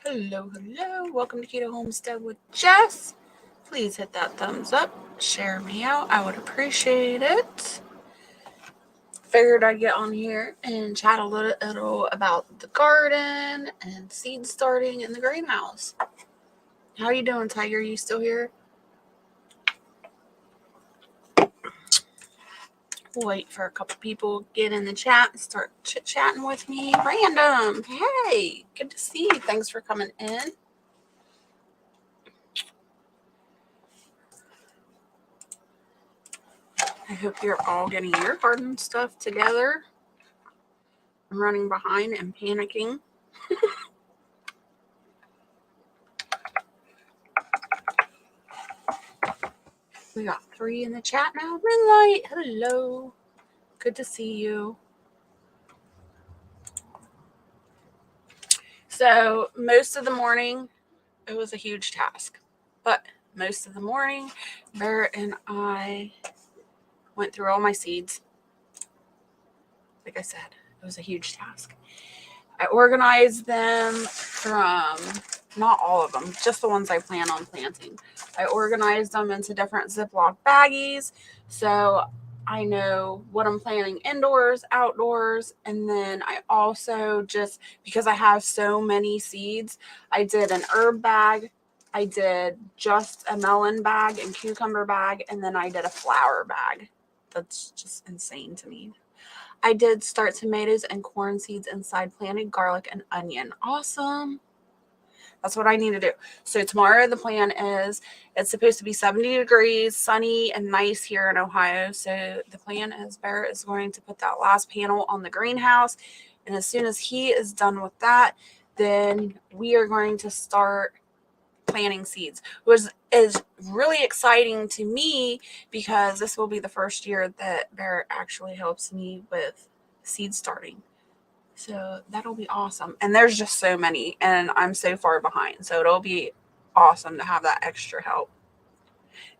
Hello, hello. Welcome to Keto Homestead with Jess. Please hit that thumbs up. Share me out. I would appreciate it. Figured I'd get on here and chat a little about the garden and seed starting in the greenhouse. How you doing, Tiger? You still here? Wait for a couple people get in the chat and start chit-chatting with me. Random. Hey, good to see you. Thanks for coming in. I hope you're all getting your garden stuff together. I'm running behind and panicking. We got 3 in the chat now. Moonlight, hello. Good to see you. So most of the morning, it was a huge task. But most of the morning, Barrett and I went through all my seeds. Like I said, it was a huge task. I organized them from, not all of them, just the ones I plan on planting. I organized them into different Ziploc baggies, so I know what I'm planting indoors, outdoors, and then I also just, because I have so many seeds, I did an herb bag, I did just a melon bag and cucumber bag, and then I did a flower bag. That's just insane to me. I did start tomatoes and corn seeds inside, planted garlic and onion. Awesome. That's what I need to do. So tomorrow the plan is, it's supposed to be 70 degrees, sunny and nice here in Ohio. So the plan is Barrett is going to put that last panel on the greenhouse. And as soon as he is done with that, then we are going to start planting seeds, which is really exciting to me because this will be the first year that Barrett actually helps me with seed starting. So that'll be awesome. And there's just so many and I'm so far behind. So it'll be awesome to have that extra help.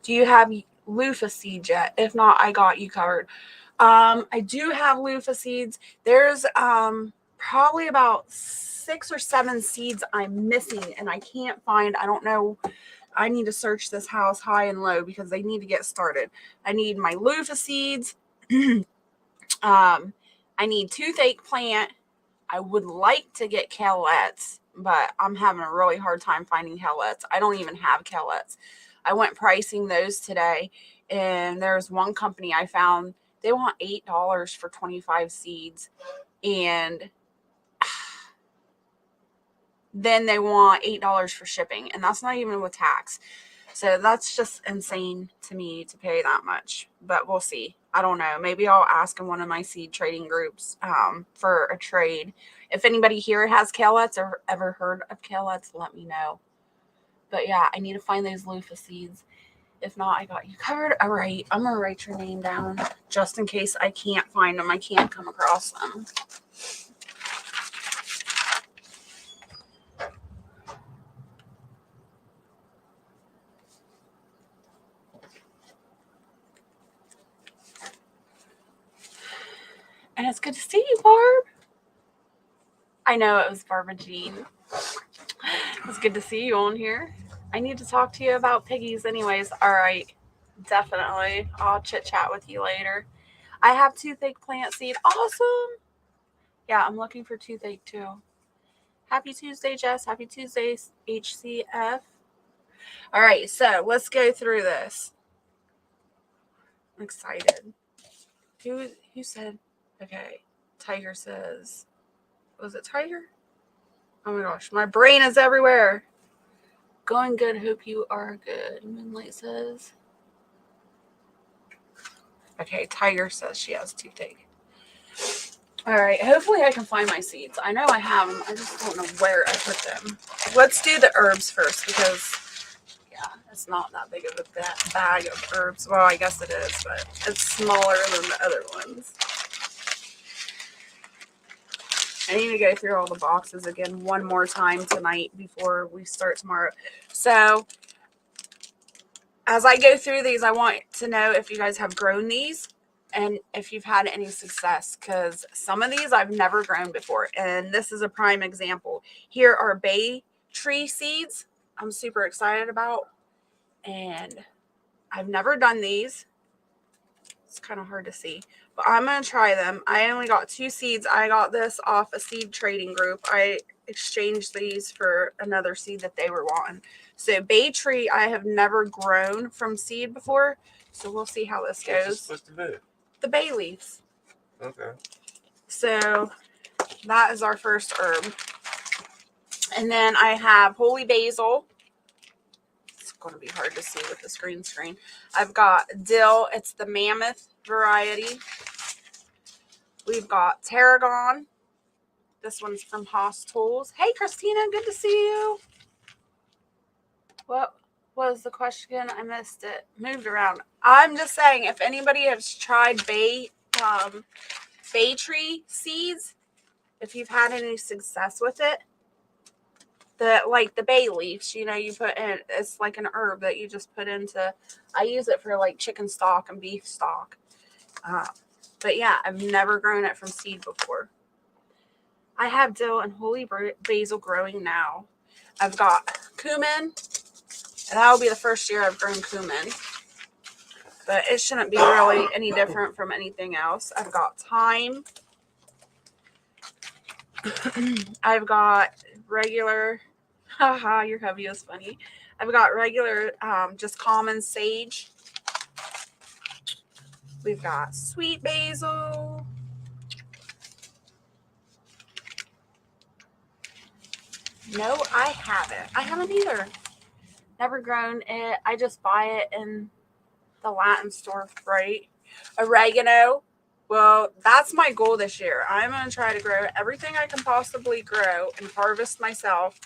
Do you have loofah seeds yet? If not, I got you covered. I do have loofah seeds. There's probably about 6 or 7 seeds I'm missing and I can't find. I don't know. I need to search this house high and low because they need to get started. I need my loofah seeds. I need toothache plant. I would like to get calettes, but I'm having a really hard time finding calettes. I don't even have calettes. I went pricing those today, and there's one company I found. They want $8 for 25 seeds, and then they want $8 for shipping, and that's not even with tax. So that's just insane to me to pay that much, but we'll see. I don't know. Maybe I'll ask in one of my seed trading groups for a trade. If anybody here has calettes or ever heard of calettes, let me know. But yeah, I need to find those loofah seeds. If not, I got you covered. All right, I'm going to write your name down just in case I can't find them. I can't come across them. And it's good to see you, Barb. I know it was Barbara Jean. It's good to see you on here. I need to talk to you about piggies anyways. All right, definitely. I'll chit-chat with you later. I have toothache plant seed. Awesome. Yeah, I'm looking for toothache too. Happy Tuesday, Jess. Happy Tuesday, HCF. All right, so let's go through this. I'm excited. Who said, okay, Tiger says, was it Tiger? Oh my gosh, my brain is everywhere. Going good. Hope you are good. Moonlight says. Okay, Tiger says she has toothache. All right, hopefully I can find my seeds. I know I have them. I just don't know where I put them. Let's do the herbs first because, yeah, it's not that big of a bag of herbs. Well, I guess it is, but it's smaller than the other ones. I need to go through all the boxes again one more time tonight before we start tomorrow. So as I go through these, I want to know if you guys have grown these and if you've had any success, because some of these I've never grown before. And this is a prime example. Here are bay tree seeds I'm super excited about, and I've never done these. It's kind of hard to see, but I'm going to try them. I only got 2 seeds. I got this off a seed trading group. I exchanged these for another seed that they were wanting. So bay tree, I have never grown from seed before, so we'll see how this goes. What's this supposed to be? The bay leaves. Okay. So that is our first herb. And then I have holy basil. It's going to be hard to see with this green screen. I've got dill. It's the mammoth variety. We've got tarragon. This one's from Haas Tools. Hey, Christina, good to see you. What was the question? I missed it. Moved around. I'm just saying, if anybody has tried bay tree seeds, if you've had any success with it, like the bay leaves, you put in, it's like an herb that you just put into, I use it for like chicken stock and beef stock. But yeah, I've never grown it from seed before. I have dill and holy basil growing now. I've got cumin, and that'll be the first year I've grown cumin. But it shouldn't be really any different from anything else. I've got thyme. I've got regular, haha, your hubby is funny. I've got regular, just common sage. We've got sweet basil. No, I haven't. I haven't either. Never grown it. I just buy it in the Latin store, right? Oregano. Well, that's my goal this year. I'm going to try to grow everything I can possibly grow and harvest myself.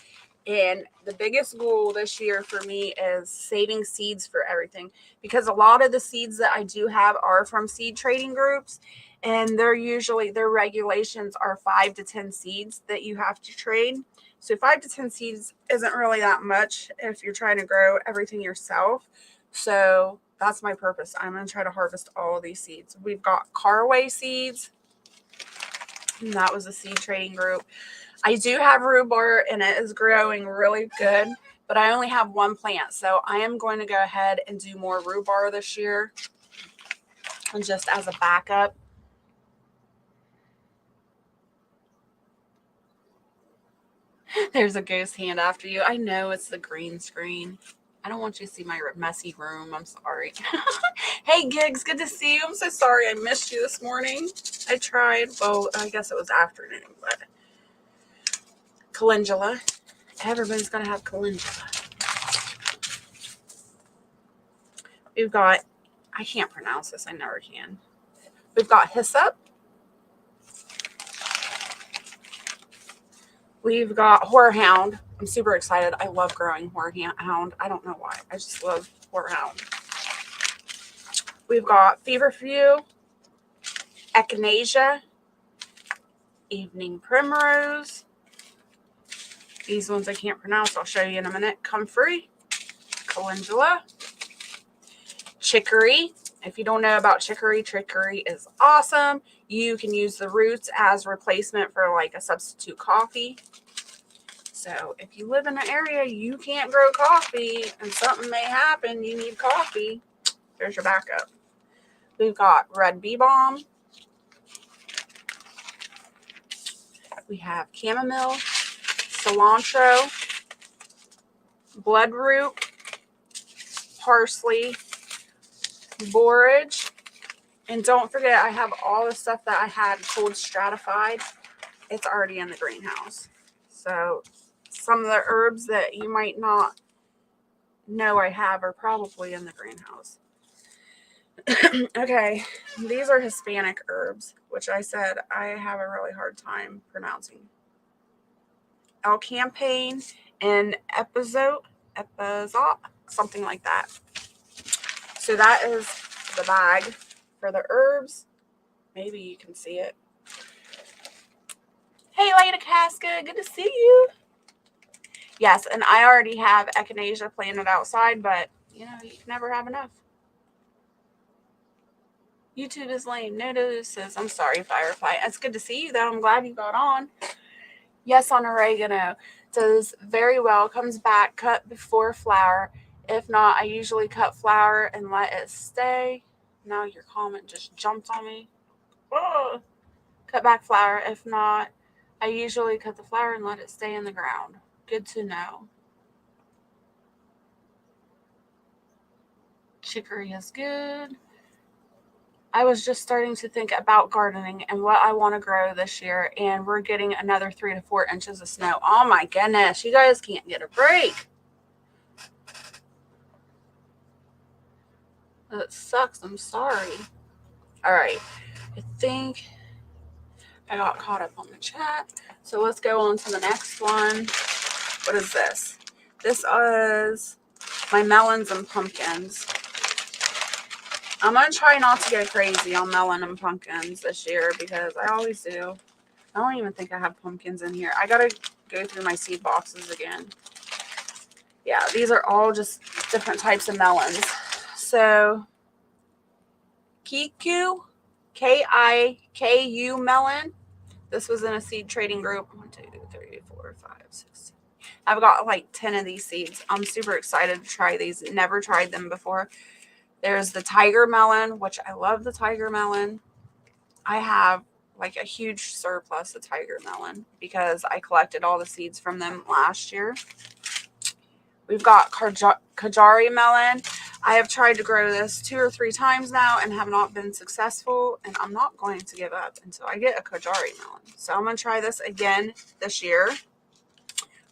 And the biggest goal this year for me is saving seeds for everything, because a lot of the seeds that I do have are from seed trading groups, and their regulations are 5 to 10 seeds that you have to trade. So 5 to 10 seeds isn't really that much if you're trying to grow everything yourself. So that's my purpose. I'm going to try to harvest all of these seeds. We've got caraway seeds, and that was a seed trading group. I do have rhubarb, and it is growing really good, but I only have 1 plant. So I am going to go ahead and do more rhubarb this year, and just as a backup. There's a ghost hand after you. I know it's the green screen. I don't want you to see my messy room. I'm sorry. Hey, Gigs, good to see you. I'm so sorry I missed you this morning. I tried. Well, I guess it was afternoon, but calendula. Everybody's got to have calendula. We've got, I can't pronounce this. I never can. We've got hyssop. We've got horehound. I'm super excited. I love growing horehound. I don't know why. I just love horehound. We've got feverfew, echinacea, evening primrose. These ones I can't pronounce. I'll show you in a minute. Comfrey, calendula, chicory. If you don't know about chicory, chicory is awesome. You can use the roots as replacement for like a substitute coffee. So if you live in an area you can't grow coffee and something may happen, you need coffee, there's your backup. We've got red bee balm. We have chamomile, cilantro, bloodroot, parsley, borage. And don't forget, I have all the stuff that I had cold stratified. It's already in the greenhouse. So some of the herbs that you might not know I have are probably in the greenhouse. Okay, these are Hispanic herbs, which I said I have a really hard time pronouncing. L-campaign and epizot, something like that. So that is the bag for the herbs. Maybe you can see it. Hey, Leda Casca, good to see you. Yes, and I already have echinacea planted outside, but you know, you can never have enough. YouTube is lame. No notices. I'm sorry, Firefly. It's good to see you, though. I'm glad you got on. Yes, on oregano. Does very well. Comes back cut before flour. If not, I usually cut flour and let it stay. Now your comment just jumped on me. Ugh. Cut back flour. If not, I usually cut the flour and let it stay in the ground. Good to know. Chicory is good. I was just starting to think about gardening and what I want to grow this year, and we're getting another 3 to 4 inches of snow. Oh my goodness, you guys can't get a break. That sucks. I'm sorry. All right. I think I got caught up on the chat. So let's go on to the next one. What is this? This is my melons and pumpkins. I'm going to try not to go crazy on melon and pumpkins this year because I always do. I don't even think I have pumpkins in here. I got to go through my seed boxes again. Yeah, these are all just different types of melons. So, Kiku, Kiku melon. This was in a seed trading group. 1, 2, 3, 4, 5, 6. I've got like 10 of these seeds. I'm super excited to try these. Never tried them before. There's the tiger melon, which I love the tiger melon. I have like a huge surplus of tiger melon because I collected all the seeds from them last year. We've got Kajari melon. I have tried to grow this 2 or 3 times now and have not been successful, and I'm not going to give up until I get a Kajari melon. So I'm going to try this again this year.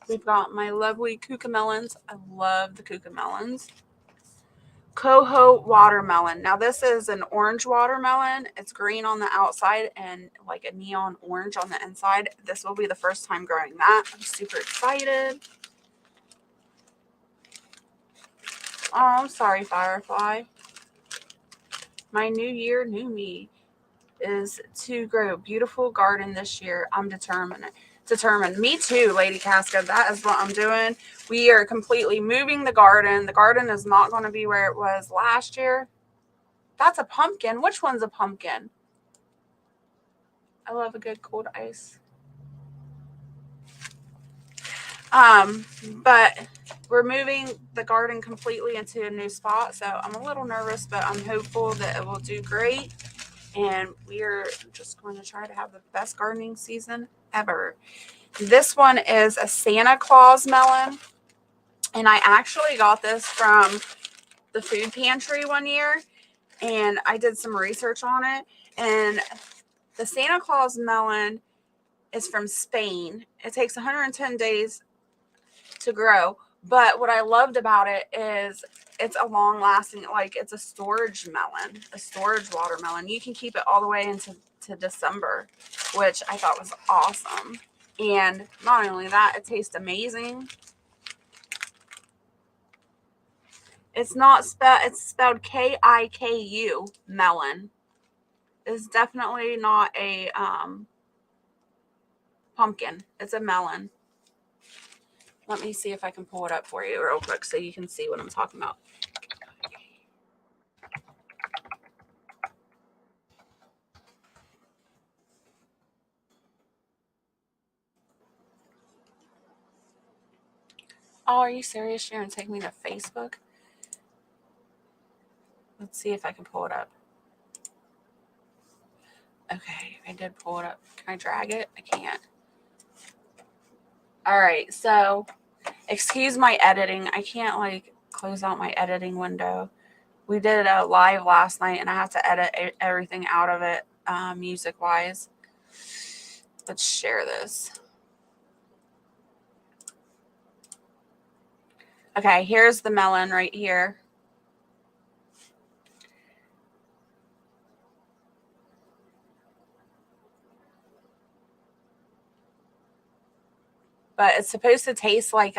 We've got my lovely cucamelons. I love the cucamelons. Coho watermelon. Now this is an orange watermelon. It's green on the outside and like a neon orange on the inside. This will be the first time growing that. I'm super excited. Oh, I'm sorry, Firefly. My new year, new me is to grow a beautiful garden this year. I'm determined. Me too, Lady Casca. That is what I'm doing. We are completely moving the garden. The garden is not going to be where it was last year. That's a pumpkin. Which one's a pumpkin? I love a good cold ice. But we're moving the garden completely into a new spot, so I'm a little nervous, but I'm hopeful that it will do great. And we are just going to try to have the best gardening season ever. This one is a Santa Claus melon, and I actually got this from the food pantry one year, and I did some research on it. And the Santa Claus melon is from Spain. It takes 110 days to grow, but what I loved about it is it's a long lasting, like it's a storage melon, a storage watermelon. You can keep it all the way into December, which I thought was awesome. And not only that, it tastes amazing. It's not spelled, it's spelled Kiku melon. It's definitely not a pumpkin. It's a melon. Let me see if I can pull it up for you real quick so you can see what I'm talking about. Oh, are you serious? You're going to take me to Facebook? Let's see if I can pull it up. Okay, I did pull it up. Can I drag it? I can't. All right, so excuse my editing. I can't like close out my editing window. We did a live last night and I have to edit everything out of it music wise. Let's share this. Okay, here's the melon right here. But it's supposed to taste like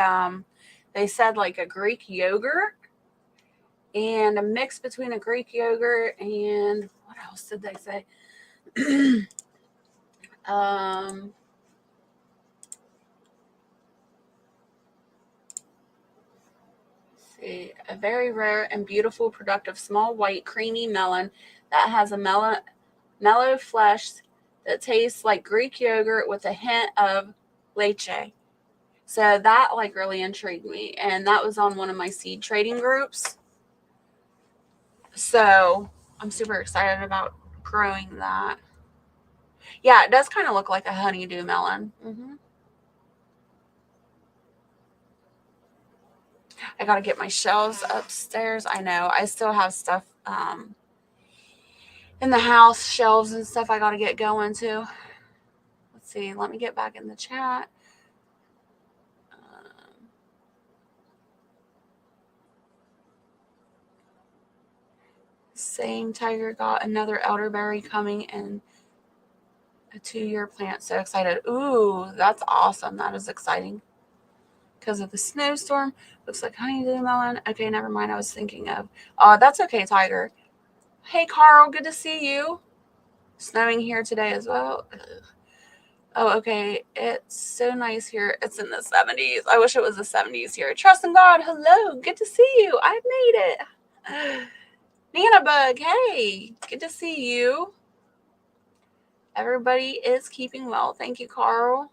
they said like a Greek yogurt, and a mix between a Greek yogurt and what else did they say? See, a very rare and beautiful, productive, small, white, creamy melon that has a mellow flesh that tastes like Greek yogurt with a hint of leche. So that like really intrigued me, and that was on one of my seed trading groups. So I'm super excited about growing that. Yeah, it does kind of look like a honeydew melon. I got to get my shelves upstairs. I know I still have stuff in the house, shelves and stuff I got to get going to. Let's see. Let me get back in the chat. Same Tiger got another elderberry coming in a 2-year plant. So excited. Ooh, that's awesome. That is exciting. Because of the snowstorm. Looks like honeydew melon. Okay, never mind. I was thinking of. That's okay, Tiger. Hey, Carl. Good to see you. Snowing here today as well. Ugh. Oh, okay. It's so nice here. It's in the 70s. I wish it was the 70s here. Trust in God. Hello. Good to see you. I made it. Nana Bug. Hey. Good to see you. Everybody is keeping well. Thank you, Carl.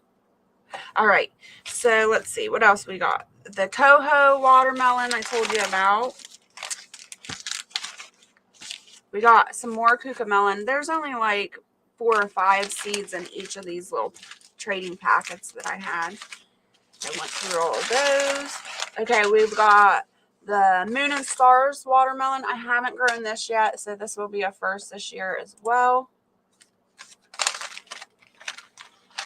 All right. So let's see. What else we got? The coho watermelon I told you about. We got some more cucamelon. There's only like 4 or 5 seeds in each of these little trading packets that I had. I went through all of those. Okay, we've got the Moon and Stars watermelon. I haven't grown this yet, so this will be a first this year as well.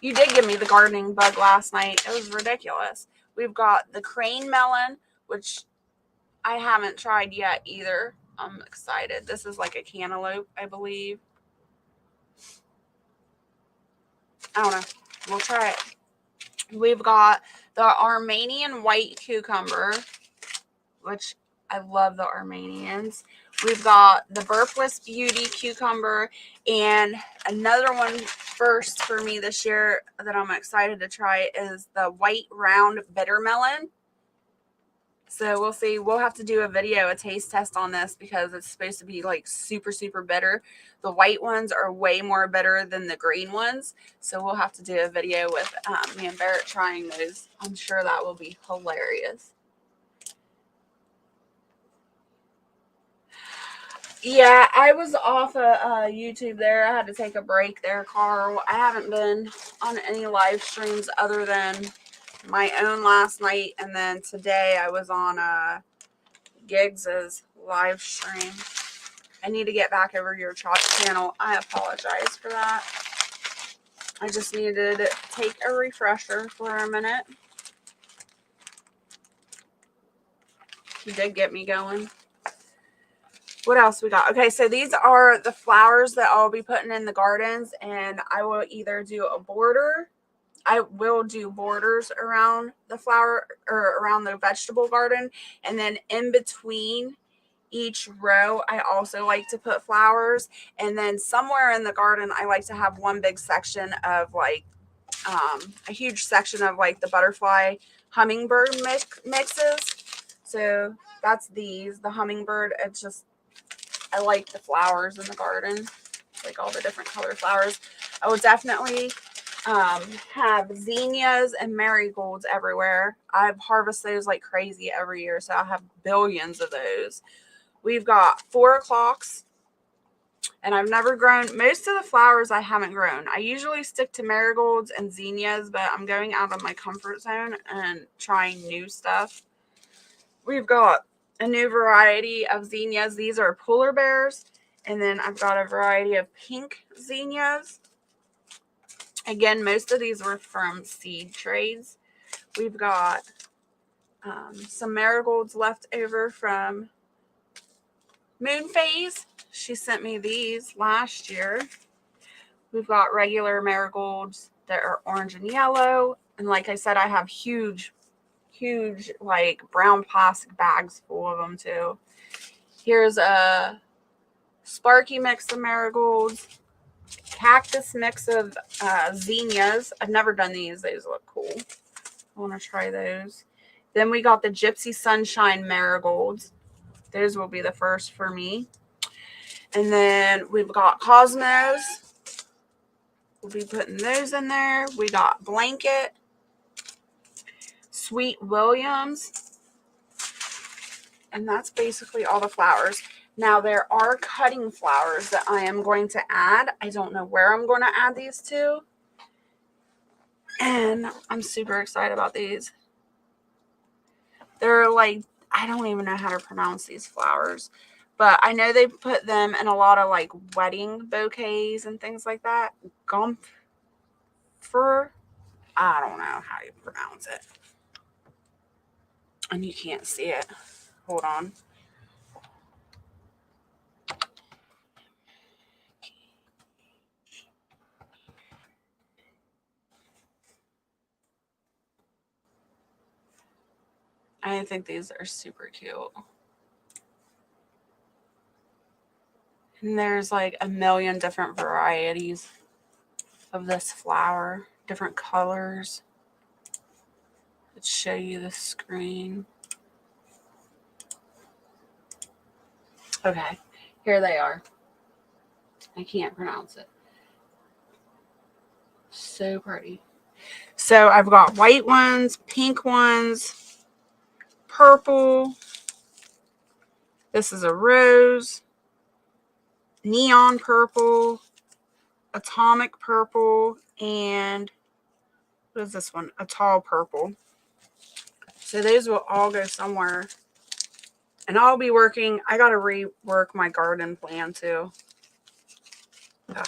You did give me the gardening bug last night. It was ridiculous. We've got the crane melon, which I haven't tried yet either. I'm excited. This is like a cantaloupe, I believe. I don't know. We'll try it. We've got the Armenian white cucumber, which I love the Armenians. We've got the Burpless Beauty cucumber, and another one first for me this year that I'm excited to try is the white round bitter melon. So we'll see. We'll have to do a taste test on this because it's supposed to be like super, super bitter. The white ones are way more bitter than the green ones. So we'll have to do a video with me and Barrett trying those. I'm sure that will be hilarious. Yeah, I was off of YouTube there. I had to take a break there, Carl. I haven't been on any live streams other than my own last night, and then today I was on Giggs's live stream. I need to get back over your channel. I apologize for that. I just needed to take a refresher for a minute. He did get me going. What else we got? Okay, so these are the flowers that I'll be putting in the gardens, and I will either do a border. I will do borders around the flower or around the vegetable garden, and then in between each row I also like to put flowers, and then somewhere in the garden I like to have one big section of like a huge section of like the butterfly hummingbird mixes. So that's the hummingbird. It's just, I like the flowers in the garden, like all the different color flowers. I will definitely have zinnias and marigolds everywhere. I've harvested those like crazy every year, so I have billions of those. We've got 4 o'clocks, and I've never grown. Most of the flowers I haven't grown. I usually stick to marigolds and zinnias, but I'm going out of my comfort zone and trying new stuff. We've got a new variety of zinnias. These are polar bears, and then I've got a variety of pink zinnias. Again, most of these were from seed trades. We've got some marigolds left over from Moon Phase. She sent me these last year. We've got regular marigolds that are orange and yellow. And like I said, I have huge, like brown plastic bags full of them too. Here's a Sparky mix of marigolds. Cactus mix of zinnias. I've never done these. Those look cool. I want to try those. Then we got the Gypsy Sunshine marigolds. Those will be the first for me. And then we've got Cosmos. We'll be putting those in there. We got Blanket. Sweet Williams. And that's basically all the flowers. Now there are cutting flowers that I am going to add. I don't know where I'm going to add these to. And I'm super excited about these. They're like, I don't even know how to pronounce these flowers. But I know they put them in a lot of like wedding bouquets and things like that. Gumpfer. I don't know how you pronounce it. And you can't see it. Hold on. I think these are super cute. And there's like a million different varieties of this flower, different colors. Let's show you the screen. Okay, here they are. I can't pronounce it. So pretty. So I've got white ones, pink ones, purple. This is a rose, neon purple, atomic purple, and what is this one? A tall purple. So those will all go somewhere. And I'll be working. I got to rework my garden plan too. Ugh.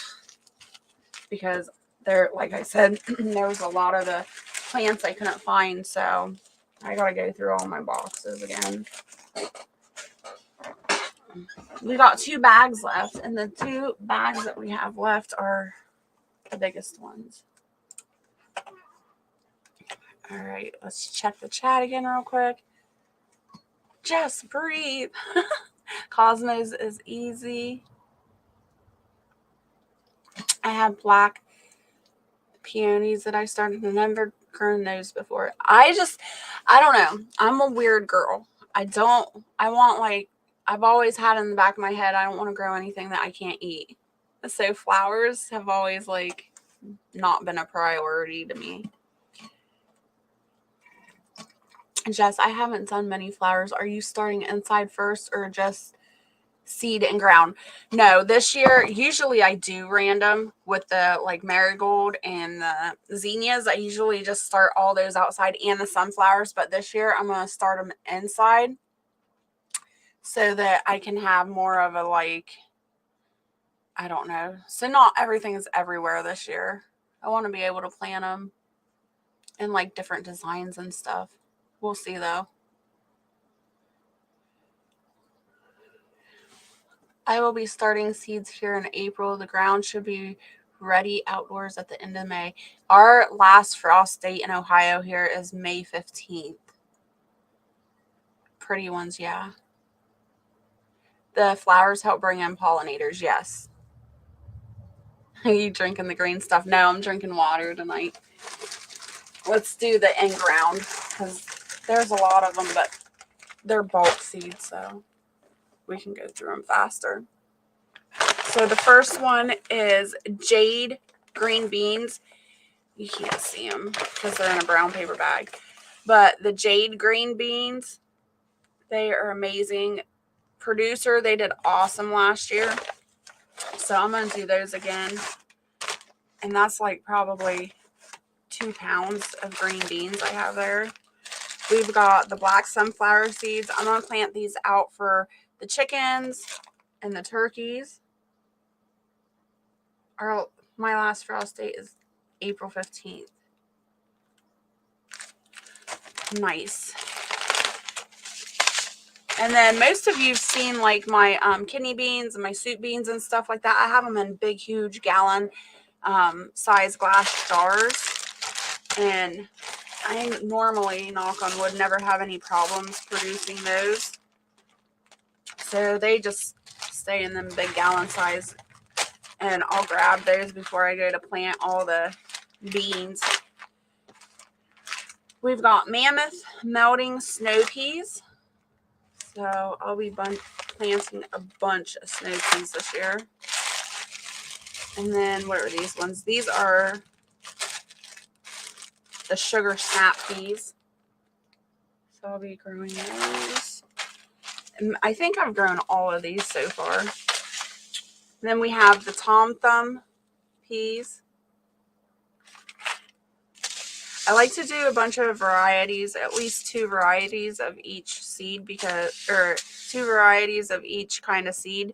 Because there, like I said, there was a lot of the plants I couldn't find. So I got to go through all my boxes again. We got 2 bags left. And the 2 bags that we have left are the biggest ones. All right, let's check the chat again real quick. Just breathe. Cosmos is easy. I have black peonies that I started. I've never grown those before. I don't know. I'm a weird girl. I've always had in the back of my head, I don't want to grow anything that I can't eat. So flowers have always like not been a priority to me. Jess, I haven't done many flowers. Are you starting inside first or just seed and ground? No, this year, usually I do random with the like marigold and the zinnias. I usually just start all those outside and the sunflowers. But this year I'm going to start them inside so that I can have more of a like, I don't know. So not everything is everywhere this year. I want to be able to plant them in like different designs and stuff. We'll see though. I will be starting seeds here in April. The ground should be ready outdoors at the end of May. Our last frost date in Ohio here is May 15th. Pretty ones, yeah. The flowers help bring in pollinators, yes. Are you drinking the green stuff? No, I'm drinking water tonight. Let's do the in-ground because there's a lot of them, but they're bulk seeds, so we can go through them faster. So the first one is jade green beans. You can't see them because they're in a brown paper bag. But the jade green beans, they are amazing. Producer, they did awesome last year. So I'm going to do those again. And that's like probably 2 pounds of green beans I have there. We've got the black sunflower seeds. I'm going to plant these out for the chickens and the turkeys. My last frost date is April 15th. Nice. And then most of you've seen like my kidney beans and my soup beans and stuff like that. I have them in big, huge gallon size glass jars. And I normally, knock on wood, never have any problems producing those. So they just stay in them big gallon size. And I'll grab those before I go to plant all the beans. We've got mammoth melting snow peas. So I'll be planting a bunch of snow peas this year. And then what are these ones? These are the sugar snap peas. So I'll be growing those. And I think I've grown all of these so far. Then we have the Tom Thumb peas. I like to do a bunch of varieties, at least 2 varieties of each seed, or 2 varieties of each kind of seed,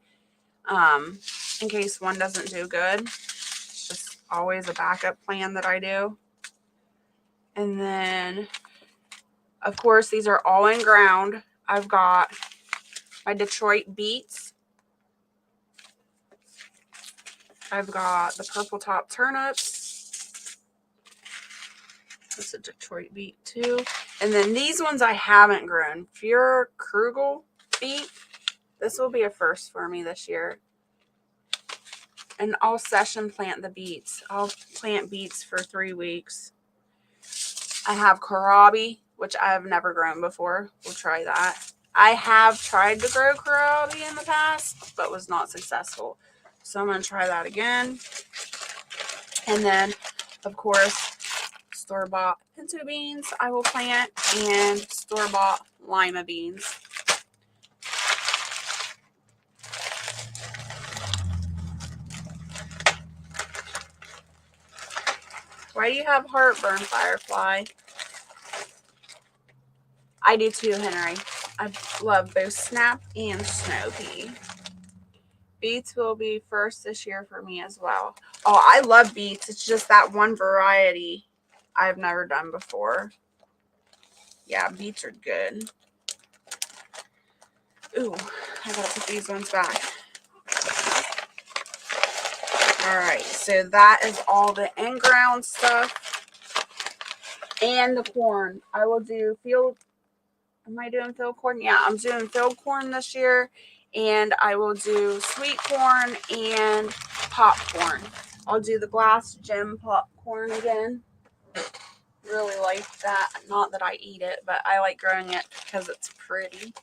in case one doesn't do good. It's just always a backup plan that I do. And then, of course, these are all in ground. I've got my Detroit beets. I've got the purple top turnips. That's a Detroit beet too. And then these ones I haven't grown. Pure Krugel beet. This will be a first for me this year. And I'll session plant the beets. I'll plant beets for 3 weeks. I have kohlrabi, which I have never grown before. We'll try that. I have tried to grow kohlrabi in the past, but was not successful. So I'm going to try that again. And then, of course, store-bought pinto beans I will plant, and store-bought lima beans. Why do you have heartburn, Firefly? I do too, Henry. I love both snap and snow pea. Beets will be first this year for me as well. Oh, I love beets. It's just that one variety I've never done before. Yeah, beets are good. Ooh, I gotta put these ones back. Alright, so that is all the in-ground stuff. And the corn. I will do field... Am I doing field corn? Yeah, I'm doing field corn this year. And I will do sweet corn and popcorn. I'll do the glass gem popcorn again. Really like that. Not that I eat it, but I like growing it because it's pretty.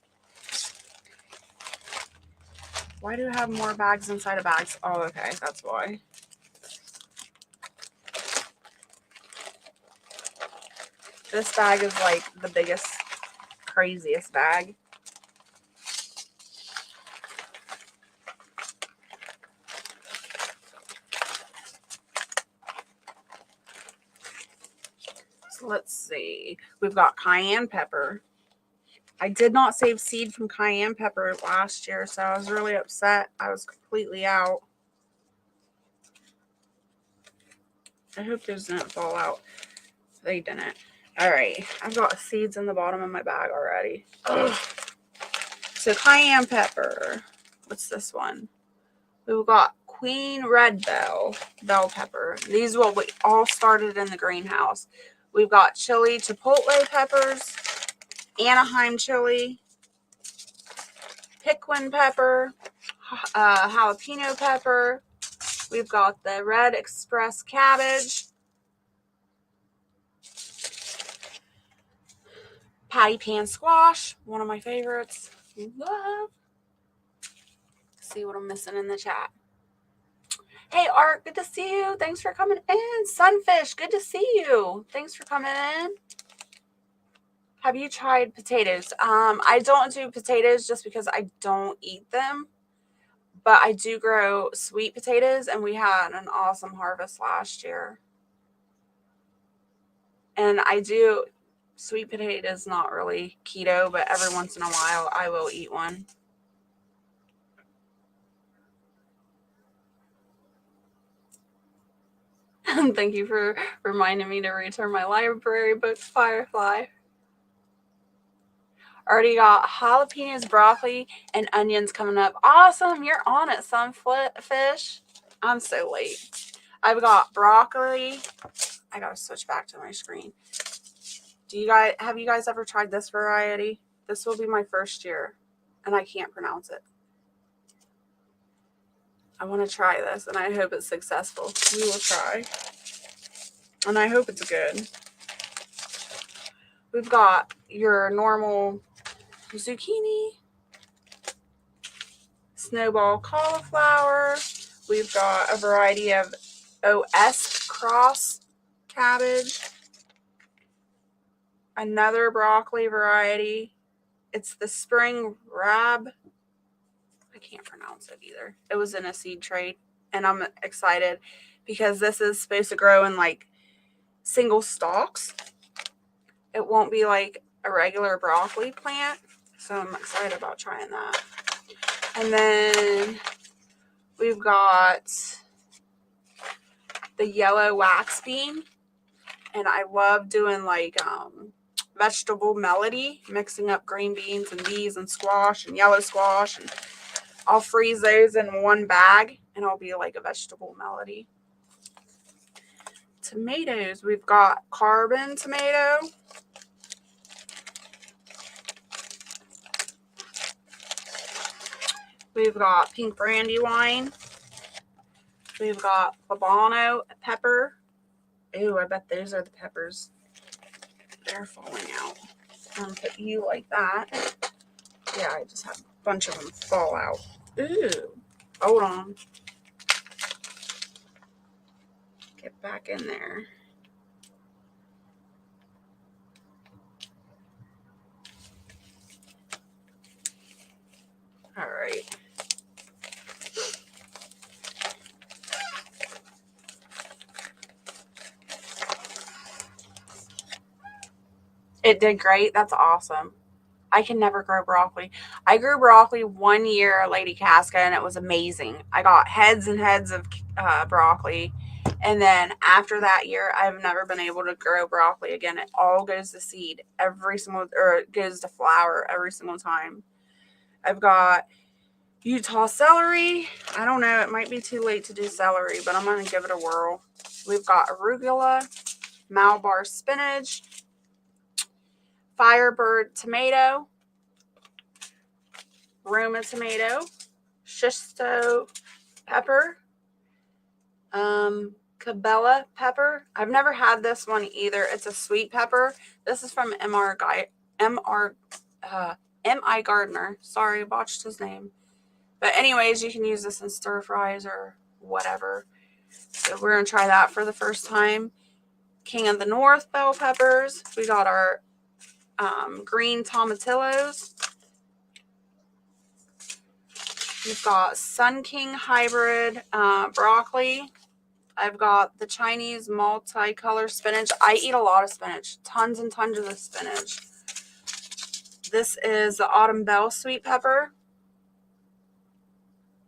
Why do I have more bags inside of bags? Oh, okay. That's why. This bag is like the biggest, craziest bag. So let's see. We've got cayenne pepper. I did not save seed from cayenne pepper last year, so I was really upset. I was completely out. I hope those didn't fall out. They didn't. All right. I've got seeds in the bottom of my bag already. Ugh. So cayenne pepper. What's this one? We've got Queen Red Bell pepper. These will be all started in the greenhouse. We've got chili chipotle peppers, Anaheim chili, Piquin pepper, jalapeno pepper. We've got the red express cabbage, patty pan squash, one of my favorites. Love. See what I'm missing in the chat. Hey, Art, good to see you. Thanks for coming in. Sunfish, good to see you. Thanks for coming in. Have you tried potatoes? I don't do potatoes just because I don't eat them. But I do grow sweet potatoes, and we had an awesome harvest last year. And I do sweet potatoes, not really keto, but every once in a while I will eat one. Thank you for reminding me to return my library books, Firefly. Already got jalapenos, broccoli, and onions coming up. Awesome. You're on it, Sunfish. I'm so late. I've got broccoli. I got to switch back to my screen. Have you guys ever tried this variety? This will be my first year, and I can't pronounce it. I want to try this, and I hope it's successful. We will try. And I hope it's good. We've got your normal zucchini, snowball cauliflower. We've got a variety of OS cross cabbage. another broccoli variety. It's the spring rab. I can't pronounce it either. It was in a seed trade, and I'm excited because this is supposed to grow in like single stalks. It won't be like a regular broccoli plant, so I'm excited about trying that. And then we've got the yellow wax bean, and I love doing like vegetable melody, mixing up green beans and these and squash and yellow squash, and I'll freeze those in one bag and it'll be like a vegetable melody. Tomatoes, we've got carbon tomato, we've got pink brandywine, we've got Habano pepper. Ooh, I bet those are the peppers. They're falling out. I'm gonna put you like that. Yeah, I just had a bunch of them fall out. Ooh, hold on. Get back in there. All right. It did great. That's awesome. I can never grow broccoli. I grew broccoli 1 year at Lady Casca, and it was amazing. I got heads and heads of broccoli. And then after that year, I've never been able to grow broccoli again. It all goes to seed or it goes to flower every single time. I've got Utah celery. I don't know. It might be too late to do celery, but I'm going to give it a whirl. We've got arugula, Malabar spinach, Firebird tomato, Roma tomato, shisto pepper, Cabela pepper. I've never had this one either. It's a sweet pepper. This is from M.I. Gardner. Sorry, botched his name. But anyways, you can use this in stir fries or whatever. So we're going to try that for the first time. King of the North bell peppers. We got our green tomatillos. We've got Sun King hybrid broccoli. I've got the Chinese multicolor spinach. I eat a lot of spinach. Tons and tons of spinach. This is the Autumn Bell sweet pepper.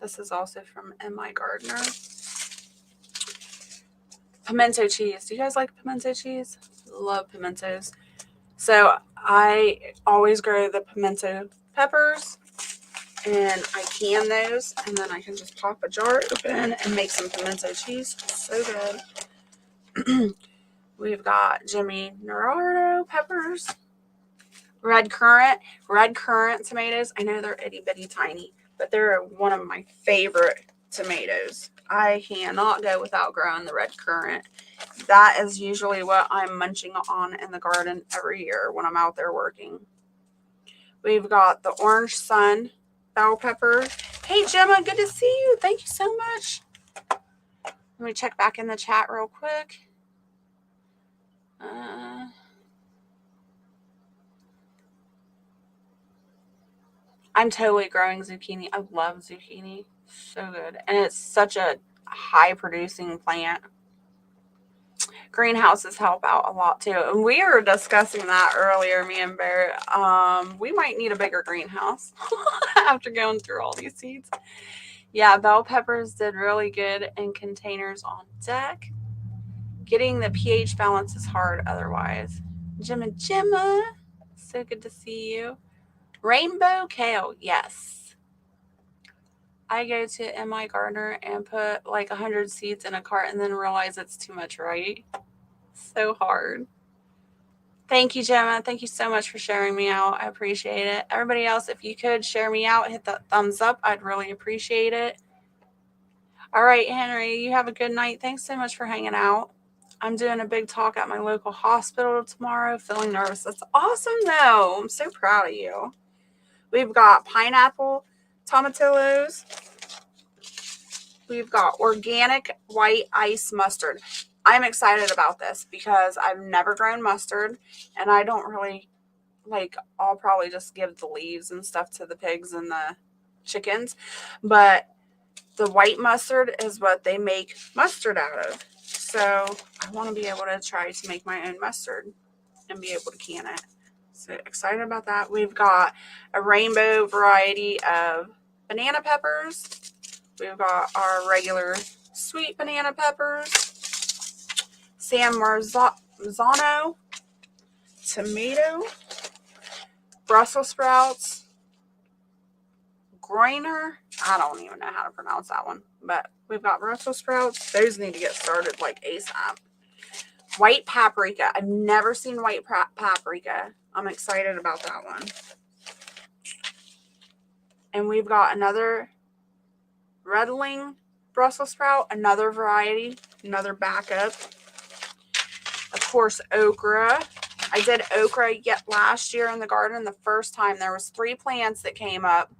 This is also from M.I. Gardner. Pimento cheese. Do you guys like pimento cheese? Love pimentos. So I always grow the pimento peppers, and I can those, and then I can just pop a jar open and make some pimento cheese. So good. We've got Jimmy Nerardo peppers, red currant tomatoes. I know they're itty bitty tiny, but they're one of my favorite tomatoes. I cannot go without growing the red currant. That is usually what I'm munching on in the garden every year when I'm out there working. We've got the orange sun bell pepper. Hey, Gemma, good to see you. Thank you so much. Let me check back in the chat real quick. I'm totally growing zucchini. I love zucchini. So good. And it's such a high producing plant. Greenhouses help out a lot too. And we were discussing that earlier, me and Barrett. We might need a bigger greenhouse after going through all these seeds. Yeah, bell peppers did really good in containers on deck. Getting the pH balance is hard otherwise. Gemma, so good to see you. Rainbow kale, yes. I go to M.I. Gardner and put like 100 seeds in a cart and then realize it's too much, right? So hard. Thank you, Gemma. Thank you so much for sharing me out. I appreciate it. Everybody else, if you could share me out, hit the thumbs up. I'd really appreciate it. All right, Henry, you have a good night. Thanks so much for hanging out. I'm doing a big talk at my local hospital tomorrow. Feeling nervous. That's awesome, though. I'm so proud of you. We've got pineapple tomatillos. We've got organic white ice mustard. I'm excited about this because I've never grown mustard, and I don't really like, I'll probably just give the leaves and stuff to the pigs and the chickens, but the white mustard is what they make mustard out of. So I want to be able to try to make my own mustard and be able to can it. So excited about that. We've got a rainbow variety of banana peppers. We've got our regular sweet banana peppers, San Marzano tomato, Brussels sprouts, Groiner. I don't even know how to pronounce that one, but we've got Brussels sprouts. Those need to get started like ASAP. White paprika. I've never seen white paprika. I'm excited about that one. And we've got another Redling Brussels sprout, another variety, another backup. Of course, okra. I did okra last year in the garden. The first time there was 3 plants that came up,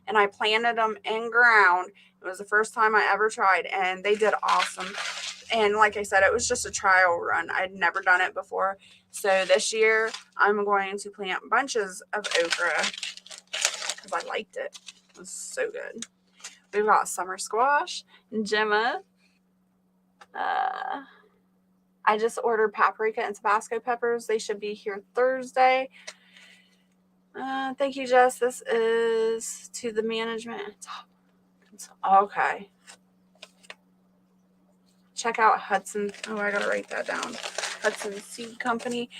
and I planted them in ground. It was the first time I ever tried, and they did awesome. And like I said, it was just a trial run. I'd never done it before. So this year, I'm going to plant bunches of okra because I liked it. It was so good. We've got summer squash, Gemma. I just ordered paprika and Tabasco peppers. They should be here Thursday. Thank you, Jess. This is to the management. Okay. Check out Hudson. Oh, I gotta write that down. Hudson Seed Company.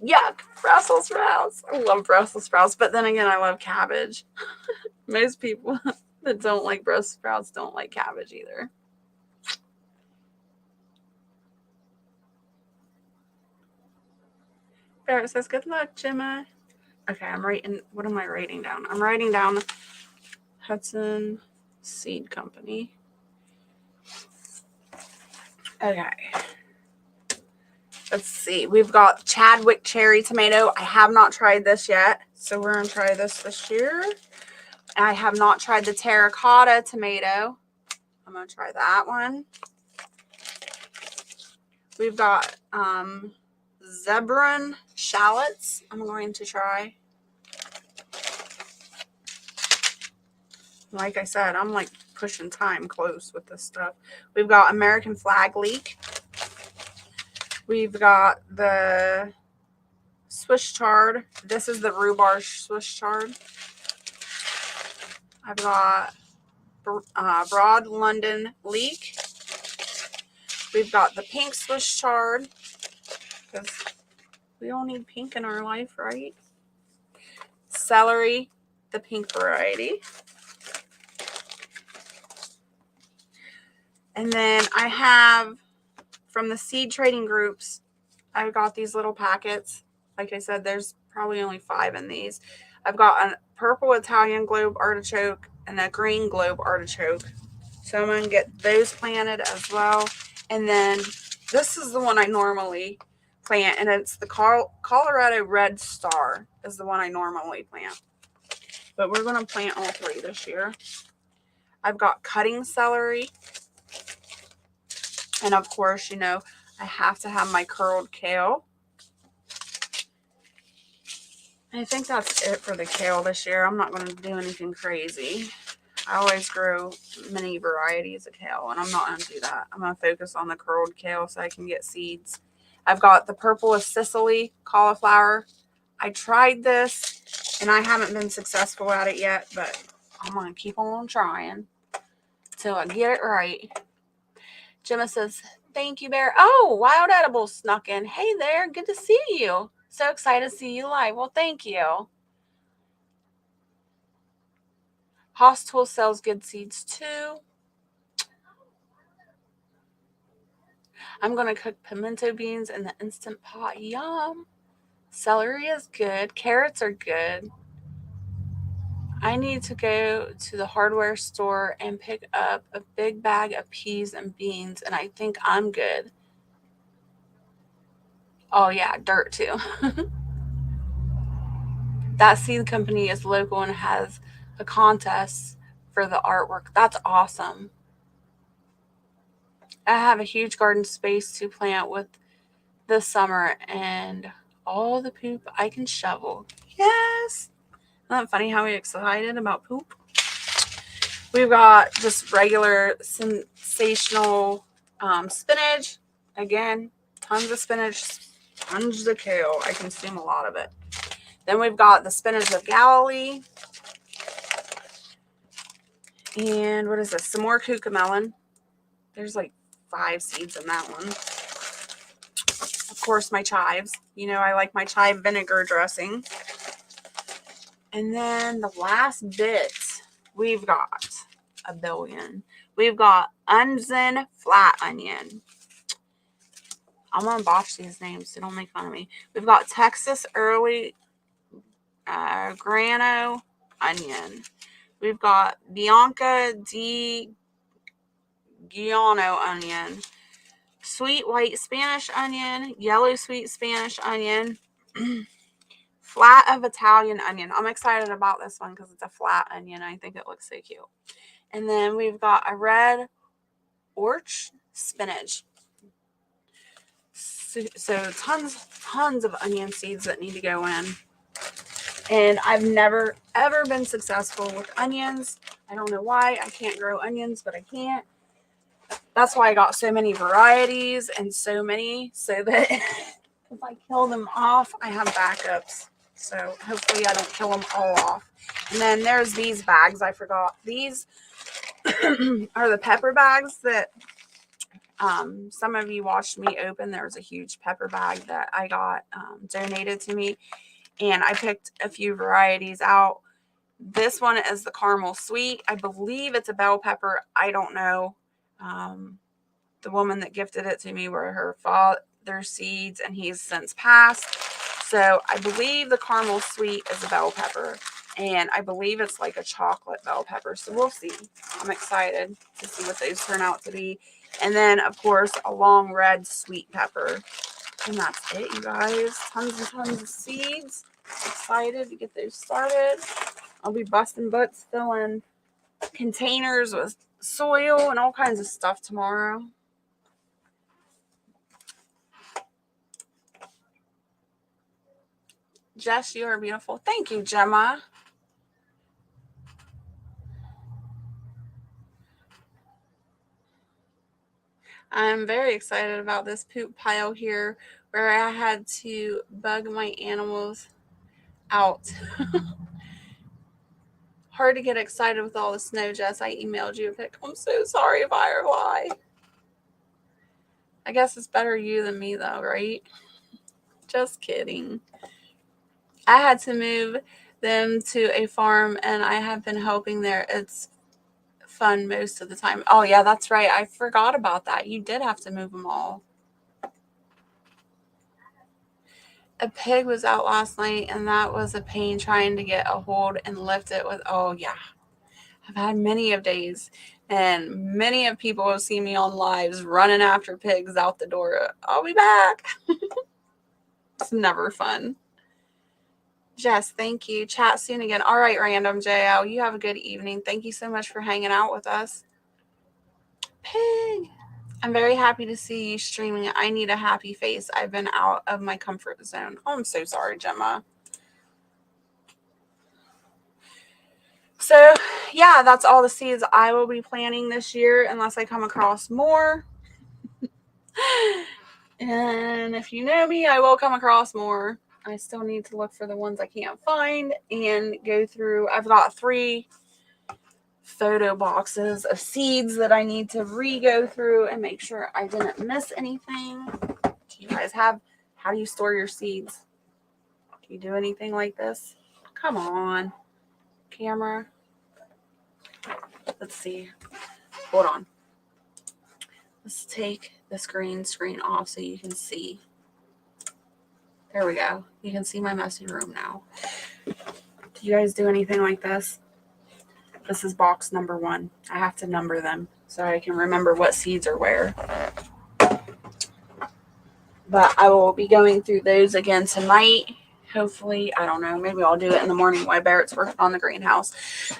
Yuck, Brussels sprouts. I love Brussels sprouts, but then again, I love cabbage. Most people that don't like Brussels sprouts don't like cabbage either. Barrett says, good luck, Gemma. Okay, I'm writing. What am I writing down? I'm writing down Hudson Seed Company. Okay. Let's see. We've got Chadwick cherry tomato. I have not tried this yet, so we're going to try this year. I have not tried the terracotta tomato. I'm going to try that one. We've got Zebron shallots. I'm going to try. Like I said, I'm like pushing time close with this stuff. We've got American flag leek. We've got the Swiss chard. This is the rhubarb Swiss chard. I've got broad London leek. We've got the pink Swiss chard, because we all need pink in our life, right? Celery, the pink variety. And then I have, from the seed trading groups, I've got these little packets. Like I said, there's probably only 5 in these. I've got a purple Italian globe artichoke and a green globe artichoke. So I'm going to get those planted as well. And then this is the one I normally plant, and it's the Colorado Red Star is the one I normally plant. But we're going to plant all 3 this year. I've got cutting celery. And of course, you know, I have to have my curled kale. I think that's it for the kale this year. I'm not going to do anything crazy. I always grow many varieties of kale, and I'm not going to do that. I'm going to focus on the curled kale so I can get seeds. I've got the purple of Sicily cauliflower. I tried this, and I haven't been successful at it yet, but I'm going to keep on trying till I get it right. Gemma says, thank you, Bear. Oh, Wild Edibles snuck in. Hey there, good to see you. So excited to see you live. Well, thank you. Hostel sells good seeds too. I'm going to cook pimento beans in the Instant Pot. Yum. Celery is good. Carrots are good. I need to go to the hardware store and pick up a big bag of peas and beans, and I think I'm good. Oh, yeah, dirt too. That seed company is local and has a contest for the artwork. That's awesome. I have a huge garden space to plant with this summer and all the poop I can shovel. Yes! Isn't that funny how we're excited about poop? We've got just regular sensational spinach. Again, tons of spinach, tons of kale. I consume a lot of it. Then we've got the spinach of Galilee. And what is this? Some more cucamelon. There's like 5 seeds in that one. Of course, my chives. You know, I like my chive vinegar dressing. And then the last bit, we've got a billion. We've got Unzen flat onion. I'm going to botch these names, so don't make fun of me. We've got Texas early grano onion. We've got Bianca di Giano onion, sweet white Spanish onion, yellow sweet Spanish onion, flat of Italian onion. I'm excited about this one because it's a flat onion. I think it looks so cute. And then we've got a red orch spinach. So tons of onion seeds that need to go in. And I've never, ever been successful with onions. I don't know why. I can't grow onions, but I can't. That's why I got so many varieties and so many, so that if I kill them off, I have backups. So hopefully I don't kill them all off. And then there's these bags. I forgot. These are the pepper bags that some of you watched me open. There was a huge pepper bag that I got donated to me. And I picked a few varieties out. This one is the caramel sweet. I believe it's a bell pepper. I don't know. The woman that gifted it to me were her father's seeds, and he's since passed. So I believe the caramel sweet is a bell pepper, and I believe it's like a chocolate bell pepper. So we'll see. I'm excited to see what those turn out to be. And then, of course, a long red sweet pepper. And that's it, you guys. Tons and tons of seeds. Excited to get those started. I'll be busting butts filling containers with soil and all kinds of stuff tomorrow. Jess, you are beautiful. Thank you, Gemma. I'm very excited about this poop pile here where I had to bug my animals out. Hard to get excited with all the snow, Jess. I emailed you a pic. I'm so sorry, Firefly. I guess it's better you than me, though, right? Just kidding. I had to move them to a farm, and I have been helping there. It's fun most of the time. Oh, yeah, that's right. I forgot about that. You did have to move them all. A pig was out last night, and that was a pain trying to get a hold and lift it with, oh, yeah. I've had many of days, and many of people have seen me on lives running after pigs out the door. I'll be back. It's never fun. Jess, thank you. Chat soon again. All right, Random JL, you have a good evening. Thank you so much for hanging out with us. Pig. I'm very happy to see you streaming. I need a happy face. I've been out of my comfort zone. Oh, I'm so sorry, Gemma. So, yeah, that's all the seeds I will be planting this year unless I come across more. And if you know me, I will come across more. I still need to look for the ones I can't find and go through. I've got 3 photo boxes of seeds that I need to re-go through and make sure I didn't miss anything. Do you guys have, how do you store your seeds? Do you do anything like this? Come on, camera. Let's see. Hold on. Let's take this green screen off so you can see. There we go. You can see my messy room now. Do you guys do anything like this? This is box number 1. I have to number them so I can remember what seeds are where. But I will be going through those again tonight. Hopefully, I don't know. Maybe I'll do it in the morning while Barrett's working on the greenhouse.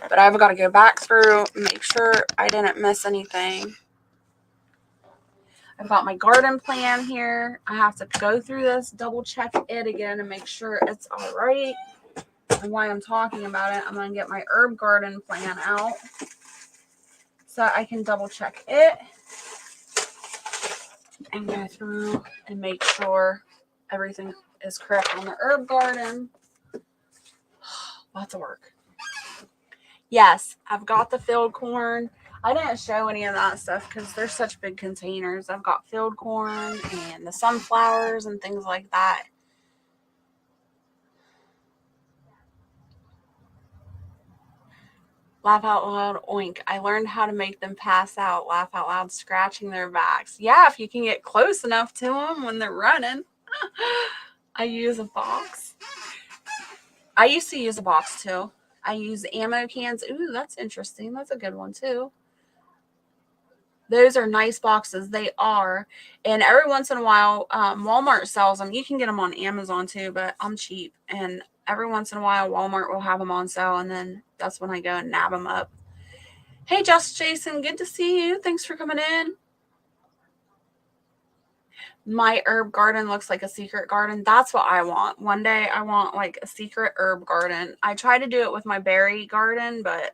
But I've got to go back through, make sure I didn't miss anything. I've got my garden plan here. I have to go through this, double check it again and make sure it's all right. And while I'm talking about it, I'm going to get my herb garden plan out so I can double check it and go through and make sure everything is correct on the herb garden. Lots of work. Yes, I've got the field corn. I didn't show any of that stuff because they're such big containers. I've got field corn and the sunflowers and things like that. Laugh out loud, oink. I learned how to make them pass out. Laugh out loud, scratching their backs. Yeah, if you can get close enough to them when they're running. I use a box. I used to use a box too. I use ammo cans. Ooh, that's interesting. That's a good one too. Those are nice boxes. They are. And every once in a while, Walmart sells them. You can get them on Amazon too, but I'm cheap. And every once in a while, Walmart will have them on sale. And then that's when I go and nab them up. Hey, Jason. Good to see you. Thanks for coming in. My herb garden looks like a secret garden. That's what I want. One day I want like a secret herb garden. I try to do it with my berry garden, but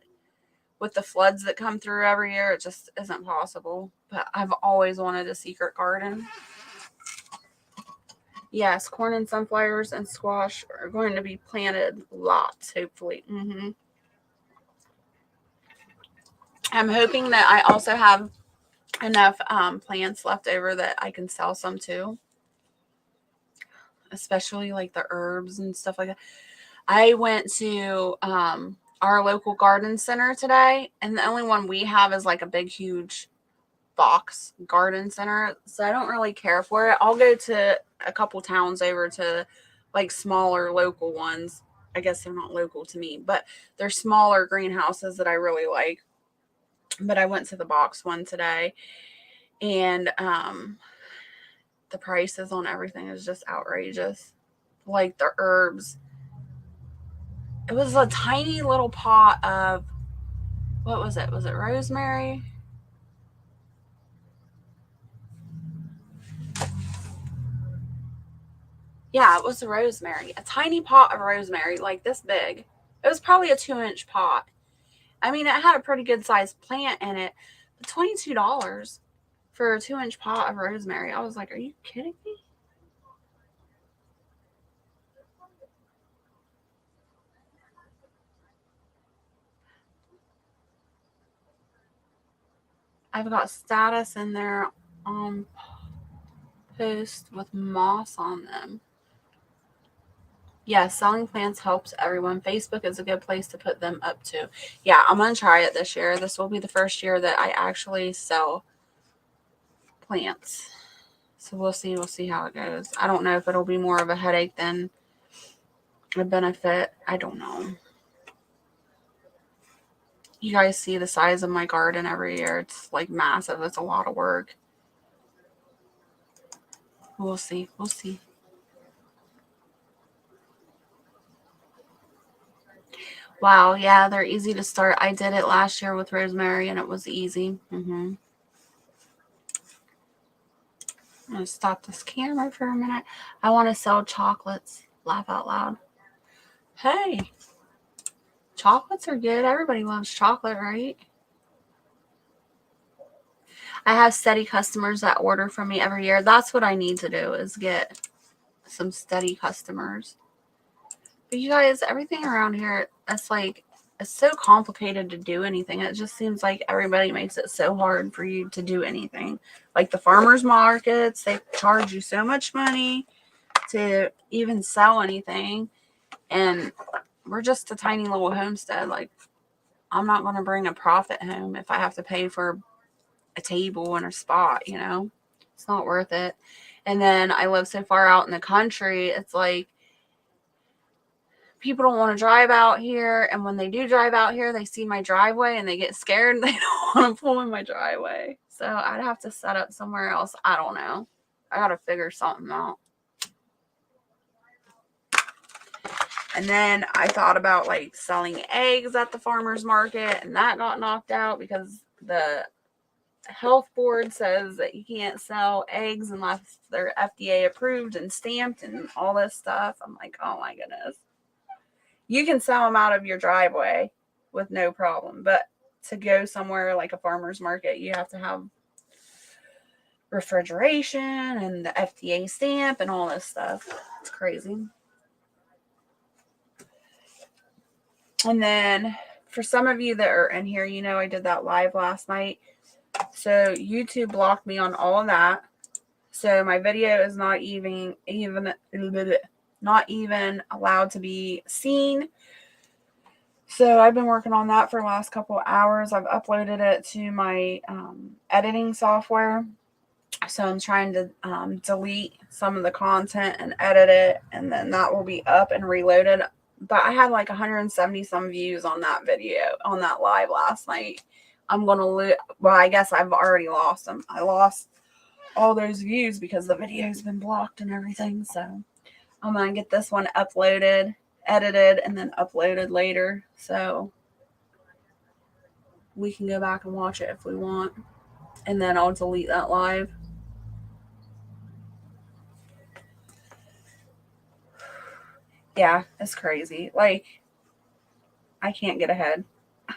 with the floods that come through every year, it just isn't possible. But I've always wanted a secret garden. Yes, corn and sunflowers and squash are going to be planted lots, hopefully. I'm hoping that I also have enough plants left over that I can sell some too. Especially like the herbs and stuff like that. I went to our local garden center today, and the only one we have is like a big, huge box garden center. So I don't really care for it. I'll go to a couple towns over to like smaller local ones. I guess they're not local to me, but they're smaller greenhouses that I really like. But I went to the box one today, and the prices on everything is just outrageous. Like the herbs. It was a tiny little pot of, what was it? Was it rosemary? Yeah, it was the rosemary. A tiny pot of rosemary, like this big. It was probably a 2-inch pot. I mean, it had a pretty good sized plant in it. But $22 for a 2-inch pot of rosemary. I was like, are you kidding me? I've got status in there on post with moss on them. Yeah, selling plants helps everyone. Facebook is a good place to put them up to. Yeah, I'm going to try it this year. This will be the first year that I actually sell plants. So we'll see. We'll see how it goes. I don't know if it'll be more of a headache than a benefit. I don't know. You guys see the size of my garden every year. It's like massive. It's a lot of work. We'll see. We'll see. Wow, yeah, they're easy to start. I did it last year with rosemary and it was easy. I'm going to stop this camera for a minute. I want to sell chocolates. Laugh out loud. Hey, chocolates are good. Everybody loves chocolate, right? I have steady customers that order from me every year. That's what I need to do, is get some steady customers. But you guys, everything around here, it's so complicated to do anything. It just seems like everybody makes it so hard for you to do anything. Like the farmers markets, they charge you so much money to even sell anything. And we're just a tiny little homestead. Like, I'm not going to bring a profit home if I have to pay for a table and a spot, you know? It's not worth it. And then I live so far out in the country, it's like people don't want to drive out here. And when they do drive out here, they see my driveway and they get scared. They don't want to pull in my driveway. So I'd have to set up somewhere else. I don't know. I got to figure something out. And then I thought about like selling eggs at the farmer's market, and that got knocked out because the health board says that you can't sell eggs unless they're FDA approved and stamped and all this stuff. I'm like, oh my goodness. You can sell them out of your driveway with no problem, but to go somewhere like a farmer's market, you have to have refrigeration and the FDA stamp and all this stuff. It's crazy. And then for some of you that are in here, you know I did that live last night. So YouTube blocked me on all of that. So my video is not even allowed to be seen. So I've been working on that for the last couple of hours. I've uploaded it to my editing software. So I'm trying to delete some of the content and edit it, and then that will be up and reloaded. But I had like 170 some views on that video, on that live last night. I'm going to well, I guess I've already lost them. I lost all those views because the video's been blocked and everything. So I'm going to get this one uploaded, edited, and then uploaded later. So we can go back and watch it if we want. And then I'll delete that live. Yeah, it's crazy. Like, I can't get ahead.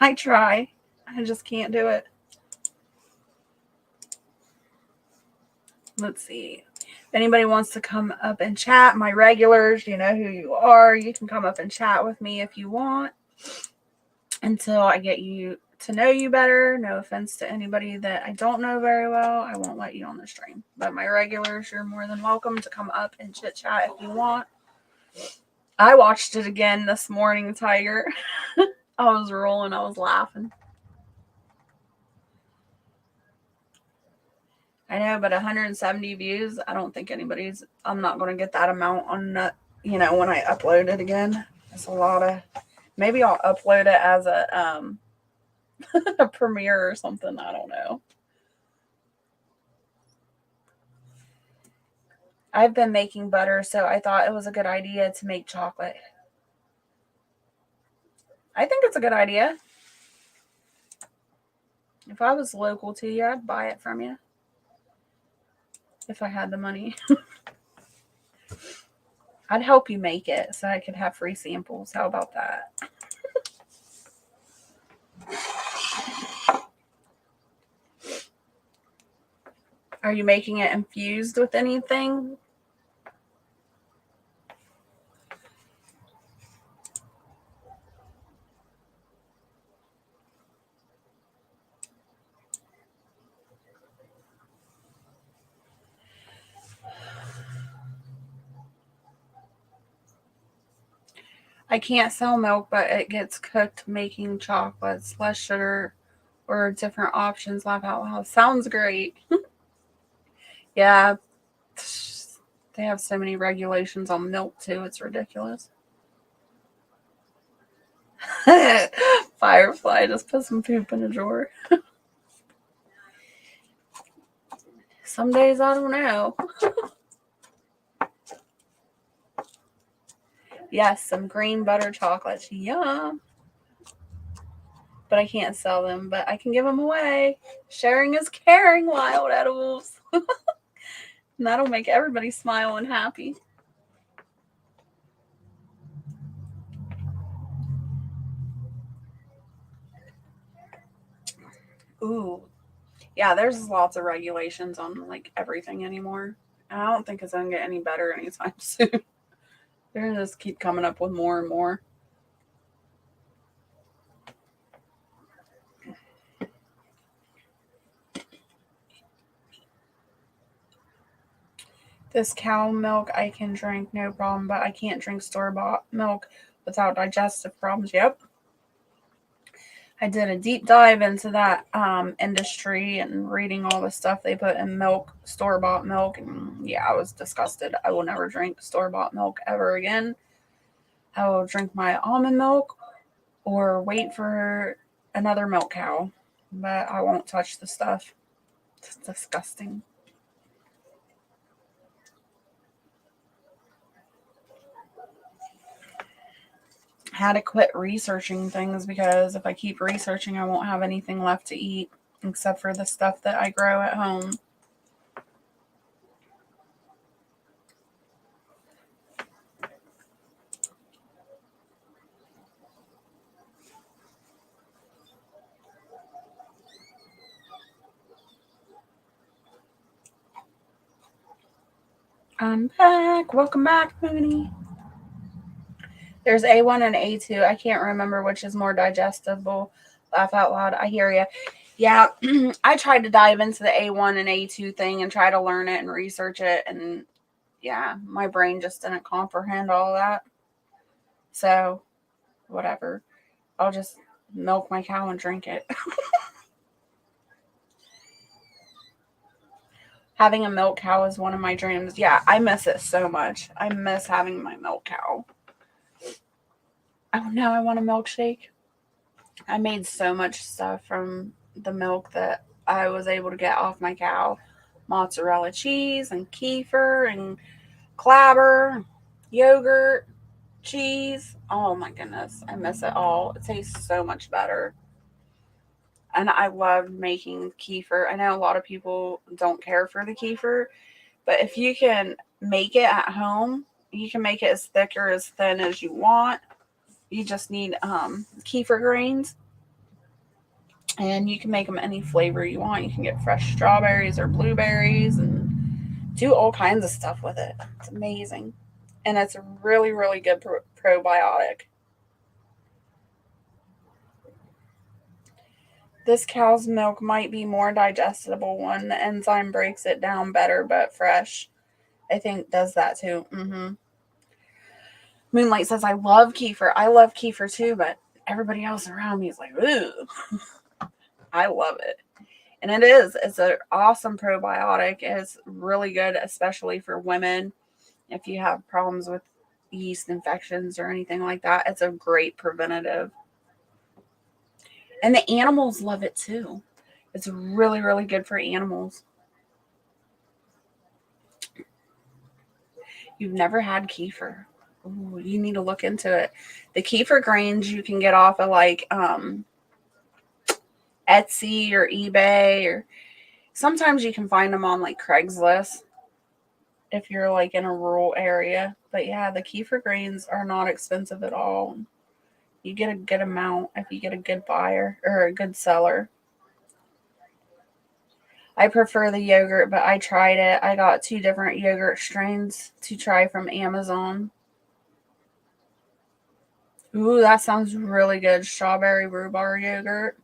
I try. I just can't do it. Let's see. If anybody wants to come up and chat, my regulars, you know who you are. You can come up and chat with me if you want until I get you to know you better. No offense to anybody that I don't know very well. I won't let you on the stream. But my regulars, you're more than welcome to come up and chit chat if you want. I watched it again this morning, Tiger. I was rolling. I was laughing. I know, but 170 views, I don't think I'm not going to get that amount on, when I upload it again. It's a lot of, maybe I'll upload it as a, a premiere or something. I don't know. I've been making butter, so I thought it was a good idea to make chocolate. I think it's a good idea. If I was local to you, I'd buy it from you. If I had the money. I'd help you make it so I could have free samples. How about that? Are you making it infused with anything? I can't sell milk, but it gets cooked making chocolates, less sugar, or different options. Laugh out loud. Sounds great. Yeah. They have so many regulations on milk, too. It's ridiculous. Firefly just put some poop in a drawer. Some days, I don't know. Yes, some green butter chocolates. Yum. But I can't sell them, but I can give them away. Sharing is caring, wild edibles. And that'll make everybody smile and happy. Ooh. Yeah, there's lots of regulations on like everything anymore. And I don't think it's going to get any better anytime soon. They're going to just keep coming up with more and more. This cow milk I can drink, no problem, but I can't drink store-bought milk without digestive problems. Yep. I did a deep dive into that industry and reading all the stuff they put in milk, store-bought milk. And yeah, I was disgusted. I will never drink store-bought milk ever again. I will drink my almond milk or wait for another milk cow. But I won't touch the stuff. It's disgusting. I had to quit researching things because if I keep researching, I won't have anything left to eat. except for the stuff that I grow at home. I'm back. Welcome back, Mooney. There's A1 and A2. I can't remember which is more digestible. Laugh out loud. I hear you. Yeah, I tried to dive into the A1 and A2 thing and try to learn it and research it. And yeah, my brain just didn't comprehend all that. So, whatever. I'll just milk my cow and drink it. Having a milk cow is one of my dreams. Yeah, I miss it so much. I miss having my milk cow. Oh, now I want a milkshake. I made so much stuff from the milk that I was able to get off my cow. Mozzarella cheese and kefir and clabber, yogurt, cheese. Oh my goodness, I miss it all. It tastes so much better. And I love making kefir. I know a lot of people don't care for the kefir, but if you can make it at home, you can make it as thick or as thin as you want. You just need kefir grains, and you can make them any flavor you want. You can get fresh strawberries or blueberries and do all kinds of stuff with it. It's amazing. And it's a really, really good probiotic. This cow's milk might be more digestible one. The enzyme breaks it down better, but fresh, I think, does that too. Moonlight says, I love kefir. I love kefir too, but everybody else around me is like, ooh, I love it. And it is. It's an awesome probiotic. It's really good, especially for women. If you have problems with yeast infections or anything like that, it's a great preventative. And the animals love it too. It's really, really good for animals. You've never had kefir. Ooh, you need to look into it. The kefir grains you can get off of like Etsy or eBay, or sometimes you can find them on like Craigslist if you're like in a rural area. But yeah, the kefir grains are not expensive at all. You get a good amount if you get a good buyer or a good seller. I prefer the yogurt, but I tried it. I got 2 different yogurt strains to try from Amazon. Ooh, that sounds really good. Strawberry rhubarb yogurt.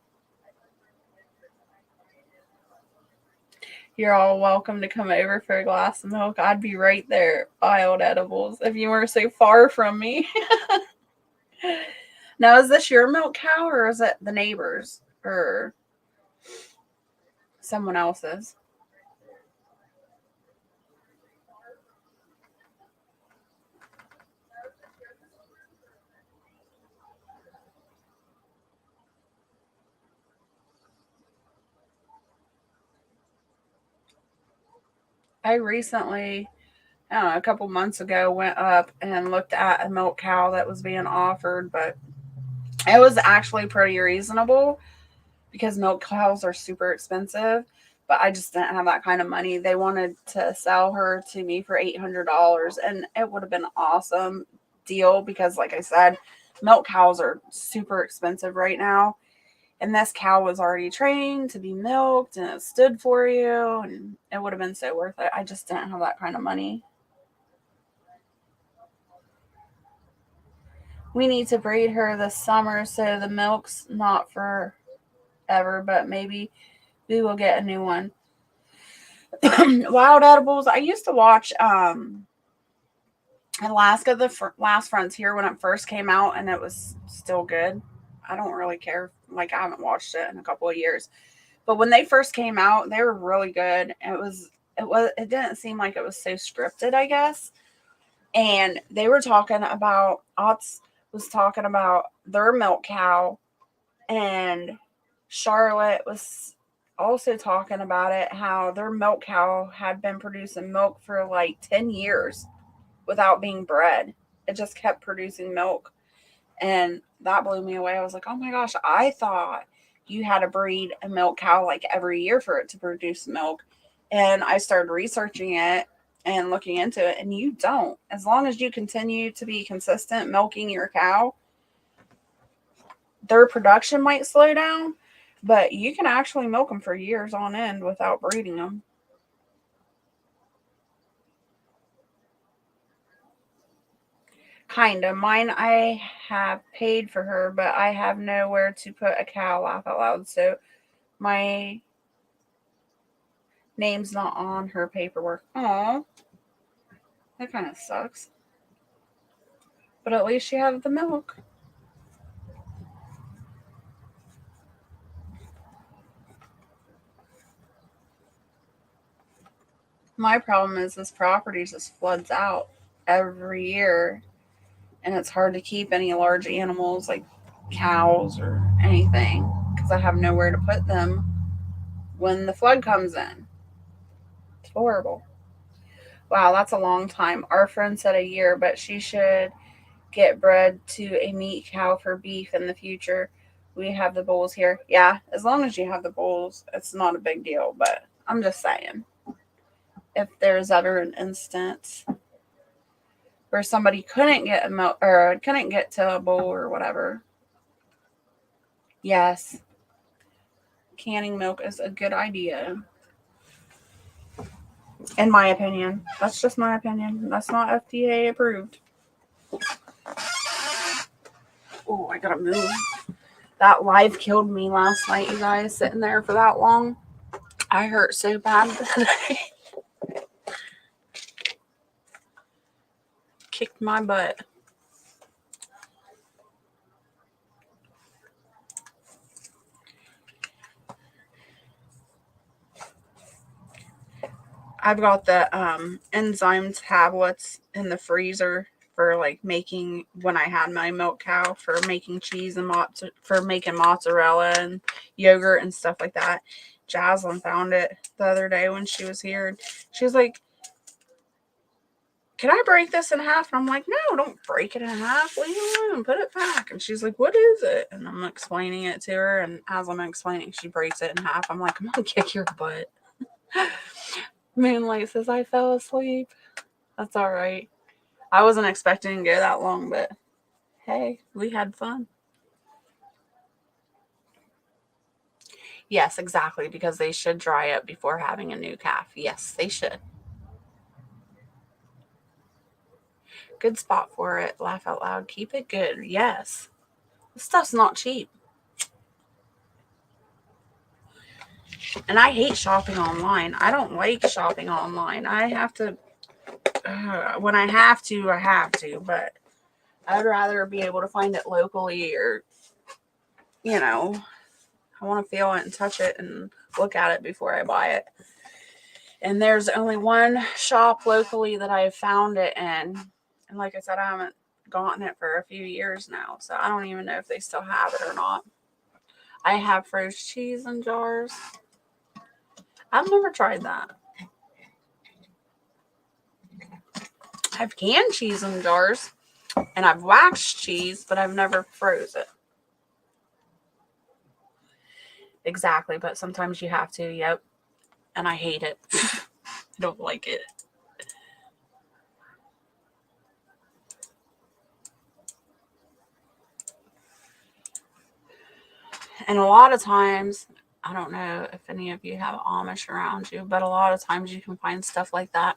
You're all welcome to come over for a glass of milk. I'd be right there, Wild Edibles, if you weren't so far from me. Now, is this your milk cow or is it the neighbor's or someone else's? I recently, I don't know, a couple months ago, went up and looked at a milk cow that was being offered, but it was actually pretty reasonable because milk cows are super expensive. But I just didn't have that kind of money. They wanted to sell her to me for $800, and it would have been an awesome deal because, like I said, milk cows are super expensive right now. And this cow was already trained to be milked and it stood for you, and it would have been so worth it. I just didn't have that kind of money. We need to breed her this summer so the milk's not forever, but maybe we will get a new one. Wild Edibles. I used to watch Alaska, the Last Frontier, when it first came out, and it was still good. I don't really care. Like, I haven't watched it in a couple of years, but when they first came out, they were really good. It didn't seem like it was so scripted, I guess. And they were talking about Otts was talking about their milk cow, and Charlotte was also talking about it, how their milk cow had been producing milk for like 10 years without being bred. It just kept producing milk. And that blew me away. I was like, oh my gosh, I thought you had to breed a milk cow like every year for it to produce milk. And I started researching it and looking into it, and you don't. As long as you continue to be consistent milking your cow, their production might slow down, but you can actually milk them for years on end without breeding them. Kind of. Mine, I have paid for her, but I have nowhere to put a cow, laugh out loud. So my name's not on her paperwork. Aw, that kind of sucks. But at least she had the milk. My problem is this property just floods out every year, and it's hard to keep any large animals like cows or anything because I have nowhere to put them when the flood comes in. It's horrible. Wow, that's a long time. Our friend said a year, but she should get bred to a meat cow for beef in the future. We have the bulls here. Yeah, as long as you have the bulls, it's not a big deal. But I'm just saying, if there's ever an instance where somebody couldn't get a milk or couldn't get to a bull or whatever, yes, canning milk is a good idea. In my opinion, that's just my opinion. That's not FDA approved. Oh, I gotta move. That live killed me last night, you guys, sitting there for that long. I hurt so bad today. Kicked my butt. I've got the enzyme tablets in the freezer for like making when I had my milk cow for making cheese and for making mozzarella and yogurt and stuff like that. Jaslyn found it the other day when she was here. She was like, "Can I break this in half?" And I'm like, "No, don't break it in half. Leave it alone. Put it back." And she's like, "What is it?" And I'm explaining it to her. And as I'm explaining, she breaks it in half. I'm like, "I'm gonna kick your butt." Moonlight says I fell asleep. That's all right. I wasn't expecting to go that long, but hey, we had fun. Yes, exactly, because they should dry up before having a new calf. Yes, they should. Good spot for it. Laugh out loud. Keep it good. Yes. This stuff's not cheap. And I hate shopping online. I don't like shopping online. I have to, when I have to, I have to, but I'd rather be able to find it locally or, you know, I want to feel it and touch it and look at it before I buy it. And there's only one shop locally that I've found it in. And like I said, I haven't gotten it for a few years now. So I don't even know if they still have it or not. I have frozen cheese in jars. I've never tried that. I've canned cheese in jars and I've waxed cheese, but I've never froze it. Exactly, but sometimes you have to, yep. And I hate it. I don't like it. And a lot of times, I don't know if any of you have Amish around you, but a lot of times you can find stuff like that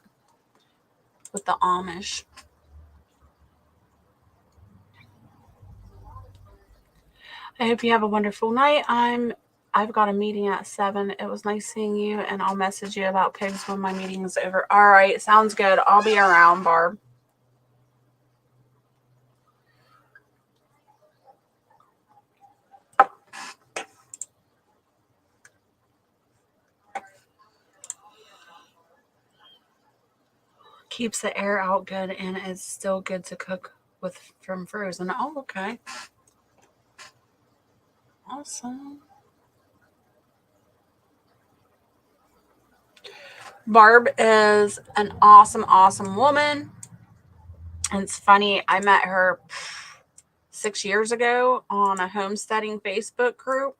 with the Amish. I hope you have a wonderful night. I've got a meeting at 7. It was nice seeing you, and I'll message you about pigs when my meeting is over. All right, sounds good. I'll be around, Barb. Keeps the air out good and is still good to cook with from frozen. Oh, okay. Awesome. Barb is an awesome, awesome woman. And it's funny, I met her 6 years ago on a homesteading Facebook group.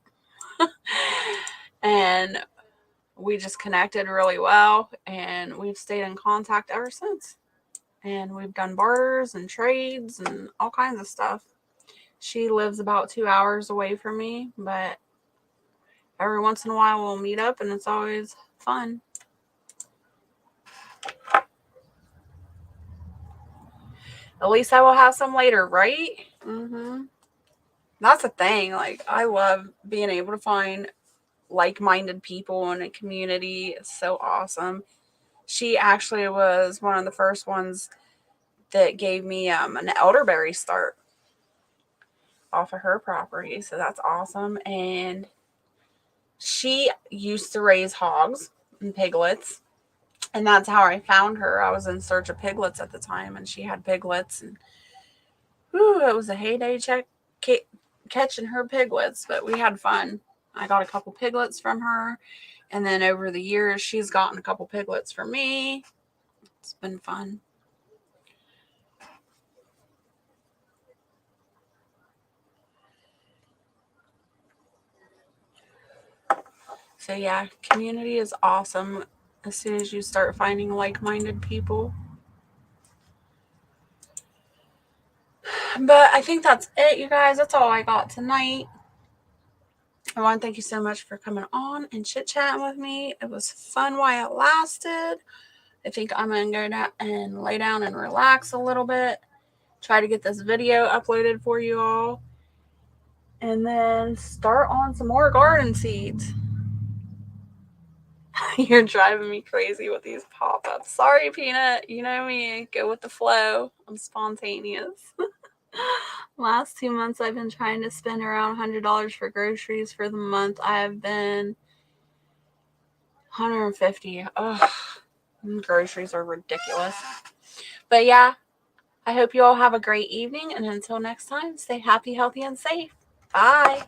And we just connected really well, and we've stayed in contact ever since. And we've done barters and trades and all kinds of stuff. She lives about 2 hours away from me, but every once in a while we'll meet up, and it's always fun. At least I will have some later, right? That's the thing. Like, I love being able to find like-minded people in a community. It's so awesome. She actually was one of the first ones that gave me an elderberry start off of her property. So that's awesome. And she used to raise hogs and piglets. And that's how I found her. I was in search of piglets at the time, and she had piglets. And whew, it was a heyday catching her piglets, but we had fun. I got a couple piglets from her. And then over the years, she's gotten a couple piglets from me. It's been fun. So yeah, community is awesome as soon as you start finding like-minded people. But I think that's it, you guys. That's all I got tonight. I want to thank you so much for coming on and chit-chatting with me. It was fun while it lasted. I think I'm going to go down and lay down and relax a little bit. Try to get this video uploaded for you all. And then start on some more garden seeds. You're driving me crazy with these pop-ups. Sorry, Peanut. You know me. Go with the flow. I'm spontaneous. Last 2 months, I've been trying to spend around $100 for groceries for the month. I have been $150. Ugh, groceries are ridiculous. But yeah, I hope you all have a great evening. And until next time, stay happy, healthy, and safe. Bye.